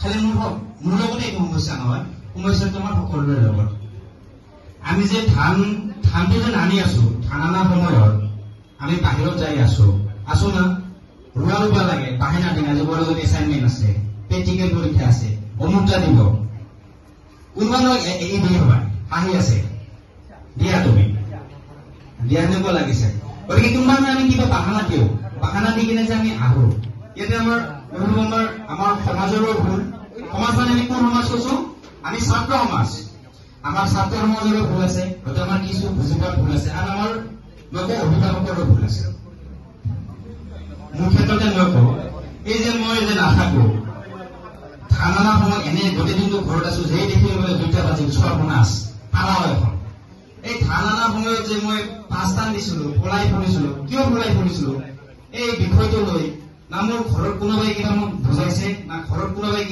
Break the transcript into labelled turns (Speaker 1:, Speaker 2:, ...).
Speaker 1: খালি মোৰ লগতে একো সমস্যা নহয়, সমস্যাটো আমাৰ সকলোৰে লগত। আমি যে ধানটো যে নানি আছো, ধান অনাৰ সময়ত আমি বাহিৰত যাই আছো না, ৰুবা লাগে, বাহিনা দিন আজি বড় যদি এছাইনমেণ্ট আছে, প্ৰেক্টিকেল পৰীক্ষা আছে, অমুকটা দিব, কোনোবা এই দিয়ে হয় আহি আছে, দিয়া তুমি দিয়া এনেকুৱা লাগিছে। গতিকে কোনোবা আমি কিবা বাহানা দি কিনে যে আমি আহো, ইয়াতে আমাৰ সমাজৰো ভুল। সমাজ মানে আমি কোন সমাজ কৈছো? আমি ছাত্ৰ সমাজ। আমাৰ ছাত্ৰ সমাজৰো ভুল আছে, হয়তো আমাৰ কিছু বুজি পোৱাৰ ভুল আছে, আৰু আমাৰ অভিভাৱকৰো ভুল আছে। মোৰ ক্ষেত্ৰতে মই কওঁ, এই যে মই যে নাথাকো, ধান অনা সময়ত এনে গোটেই দিনটো ঘৰত আছো, যে দেখিবলৈ 2টা বাজিল, সৰ্বনাশ পালাও এখন। এই ধান অনাৰ সময়ত যে মই পাঁচটান দিছিলো, পলাই ফুৰিছিলো, কিয় পলাই ফুৰিছিলো? এই বিষয়টো লৈ না মোৰ ঘৰত কোনোবাই কিবা মোক বুজাইছে, না ঘৰত কোনোবাই